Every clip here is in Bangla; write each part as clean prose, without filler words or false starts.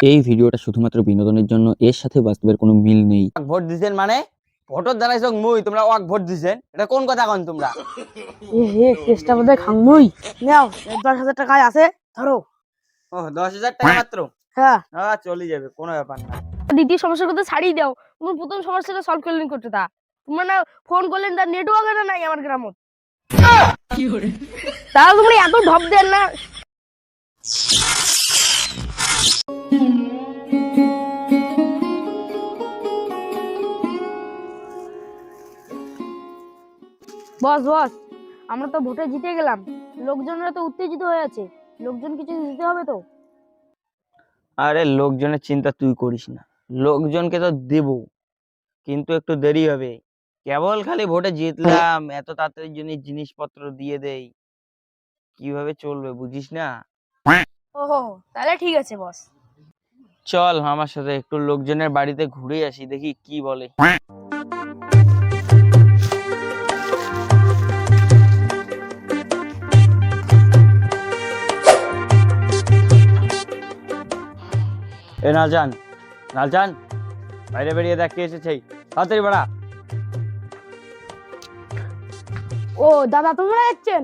এই ভিডিওটা শুধুমাত্র বিনোদনের জন্য, এর সাথে বাস্তবের কোনো মিল নেই। ভোট দিছেন মানে ভোটর দাঁড়াইছ মুই, তোমরা ওয়াক ভোট দিছেন, এটা কোন কথা কন তোমরা? এ হে কেসটা বোধহয় খাংমুই। নাও 10,000 টাকায় আছে, ধরো। ও 10,000 টাকা মাত্র? হ্যাঁ, চলে যাবে, কোনো ব্যাপার না। দ্বিতীয় সমস্যার কথা ছাড়িয়ে দাও। তুমি প্রথম সমস্যাটা সলভ করলেন করতে তা তোমরা না ফোন করলেন, তার নেটওয়ার্ক না নাই আমার গ্রামত। তাহলে তোমরা এত ঢপ দেন না। বস বস, আমরা তো ভোটে জিতে গেলাম, লোকজনরা তো উত্তেজিত হয়ে আছে, লোকজন কিছু দিতে হবে তো। আরে লোকজনের চিন্তা তুই করিস না, লোকজনকে তো দেব, কিন্তু একটু দেরি হবে। কেবল খালি ভোটে জিতলাম, এত তাড়াতাড়ি জিনিসপত্র দিয়ে দেই, কিভাবে চলবে বুঝিস না? ওহো, তাহলে ঠিক আছে বস। চল আমার সাথে একটু লোকজনের বাড়িতে ঘুরে আসি, দেখি কি বলে। এ নালজান, নালজান, বাইরে বেরিয়ে দেখ কে এসেছে, তাড়াতাড়ি বাড়া। ও দাদা, তোমরা যাচ্ছেন?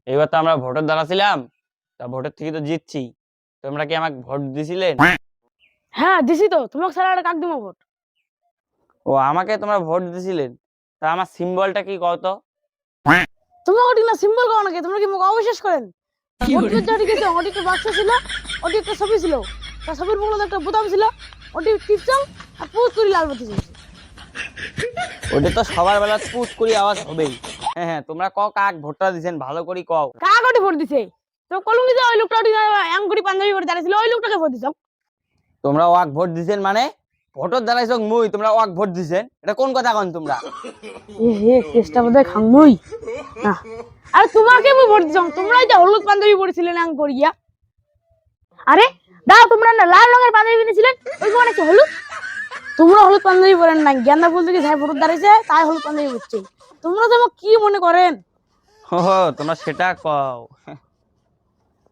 এবার তো আমরা ভোটের দাঁড়াছিলাম, তা ভোটের থেকে তো জিতছি, তোমরা কি আমাকে ভোট দিছিলেন? হ্যাঁ দিছি তো, তোমাকে ছাড়া আর কাক দিব ভোট? ও আমাকে তোমরা ভোট দিছিলেন, তা আমার সিম্বলটা কি কত? তোমাকে ওটি না সিম্বল কও নাকি? তোমরা কি মুখ অবিশ্বাস করেন? ভোট যেটি গেছে ওটি একটা বাক্স ছিল, ওটি একটা ছবি ছিল, তার ছবির বগলে একটা বোতাম ছিল, ওটি টিপছাম আর পুত করে লাল বাতি জ্বলছে। ওটা তো সবার বেলা পুট করি আওয়াজ হবেই। হ্যাঁ হ্যাঁ, তোমরা কও কাক ভোটটা দিছেন, ভালো করে কও। কাক ওটি ভোট দিছে? তো কলঙ্কি যে ওই লোকটা ওটি এম করে পাঞ্জাবি পরে দাঁড়িয়েছিল, ওই লোকটাকে ভোট দিছো। তোমরা ওয়াক ভোট দিছেন মানে ভোটর দাঁড়াইছ মুই, তোমরা ওয়াক ভোট দিছেন, এটা কোন কথা কন তোমরা? এ হে কেসটা বোধহয় খাংমুই না। আরে তোমাকে আমি ভোট দিছাম, তোমরাই যে হলুদ পাঞ্জাবি পরেছিলেন এম করিয়া। আরে দাও, তোমরা না লাল রঙের পাঞ্জাবি কিনেছিলেন, ওই মানে কি হলুদ? তোমরা হলুদ পাঞ্জাবি পরেন নাই, গেন্দা ফুল থেকে যাই ভোট দাঁড়িয়েছে তাই হলুদ পাঞ্জাবি পরছে। তোমরা তো আমাকে কি মনে করেন? ও তোমরা সেটা কও।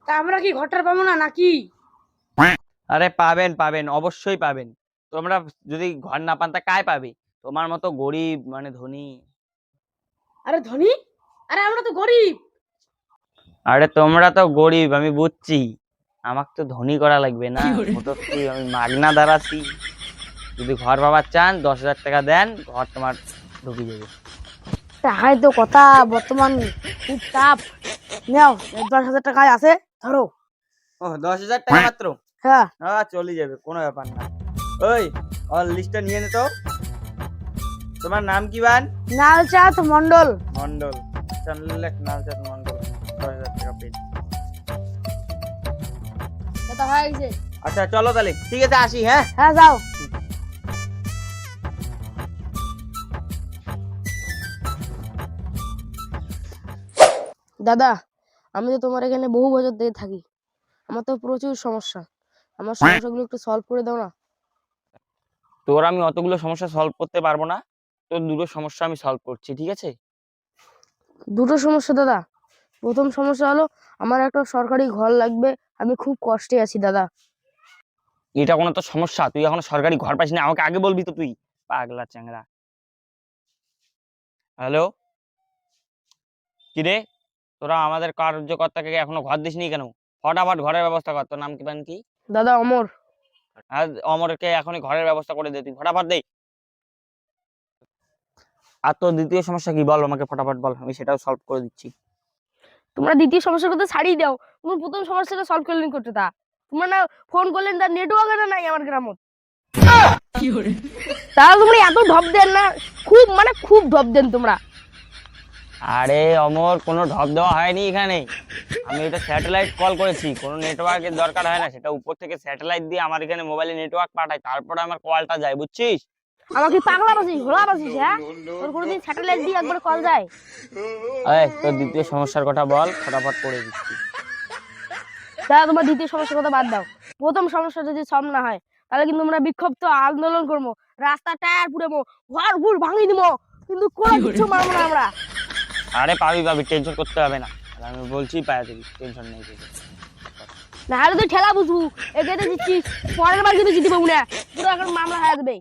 তা আমরা কি ঘরটার পাবো না নাকি? আরে পাবেন পাবেন, অবশ্যই পাবেন। তোমরা যদি ঘর না পান তা কায় পাবে? তোমার মতো গরিব মানে ধনী। আরে ধনী? আরে আমরা তো গরিব। আরে তোমরা তো গরিব আমি বুঝছি, আমাকে তো ধনী করা লাগবে না, মোটামুটি আমি মাগনা দাঁড়াচ্ছি। যদি ঘর পাবার চান 10,000 টাকা দেন, ঘর তোমার ঢুকে যাবে। টাকাই তো কথা, বর্তমান খুব চাপ। নাও 10,000 টাকায় আছে, ধরো। ও 10,000 টাকা মাত্র? হ্যাঁ, চলে যাবে, কোনো ব্যাপার না। ওই ওর লিস্টটা নিয়ে নে তো। তোমার নাম কি বান? নালচাঁদ মন্ডল। মন্ডল। লেখ নালচাঁদ মন্ডল, 10,000 টাকা পেন। কথা হয়ে গেছে। আচ্ছা চলো তাহলে, ঠিক আছে আসি। হ্যাঁ হ্যাঁ যাও। দাদা, আমি তো তোমার এখানে বহু বছর ধরে থাকি, আমার তো প্রচুর সমস্যা, আমার সমস্যাগুলো একটু সলভ করে দাও না। তোর আমি অতগুলো সমস্যা সলভ করতে পারবো না, তোর দুটো সমস্যা আমি সলভ করছি, ঠিক আছে? দুটো সমস্যা দাদা। প্রথম সমস্যা হলো আমার একটা সরকারি ঘর লাগবে, আমি খুব কষ্টে আছি দাদা। এটা কোনো তো সমস্যা? তুই এখনো সরকারি ঘর পাইস না, আমাকে আগে বলবি তো তুই, পাগলা চ্যাংড়া। হ্যালো, কিরে তোরা আমাদের কার্যকর্তাকে এখনো ঘর দিসনি কেন? ফটাফট ঘরের ব্যবস্থা কর। তোর নাম কি বান কি? দাদা অমর। আর অমরকে এখনই ঘরের ব্যবস্থা করে দে, তুই ফটাফট দে। আর তোর দ্বিতীয় সমস্যা কি বল আমাকে, ফটাফট বল, আমি সেটাও সলভ করে দিচ্ছি। তোমরা দ্বিতীয় সমস্যার কথা ছাড়িয়ে দাও, তুমি প্রথম সমস্যাটা সলভ করলেন করতে তা তোমরা না ফোন করলেন, তার নেটওয়ার্ক না নাই আমার গ্রামত। তাহলে তোমরা এত ঢপ দেন না, খুব মানে খুব ঢপ দেন তোমরা। আরে অমর, কোনো ঢপ দেওয়া হয়নি এখানে, আমি এটা স্যাটেলাইট কল করেছি, কোনো নেটওয়ার্কের দরকার হয় না, সেটা উপর থেকে স্যাটেলাইট দিয়ে আমার এখানে মোবাইলে নেটওয়ার্ক পাঠায়, তারপরে আমার কলটা যায়, বুঝছিস? আমাকে পাগলা বাসিস, ঘোলা বাসিস? হ্যাঁ, তোর কোনোদিন স্যাটেলাইট দিয়ে একবার কল যায়? এই তোর দ্বিতীয় সমস্যার কথা বল, ফটাফট করে দিচ্ছি। দাদা তোমার দ্বিতীয় সমস্যার কথা বাদ দাও, প্রথম সমস্যা যদি সলভ না হয় তাহলে কিন্তু আমরা বিক্ষিপ্ত আন্দোলন করবো, রাস্তা টায়ার পুড়েবো, ঘর ঘুর ভাঙি দিব, কিন্তু কোনো কিছু মানবো না আমরা। আরে পাবি পাবি, টেনশন করতে হবে না, আর আমি বলছি পায়া দিবি, টেনশন নেই কিছু। নাহলে তুই ঠেলা বুঝবু এগিয়ে দিচ্ছিস পরের বার কিন্তু জিতে পাবো না পুরো এখন মামলা হয়ে যাবে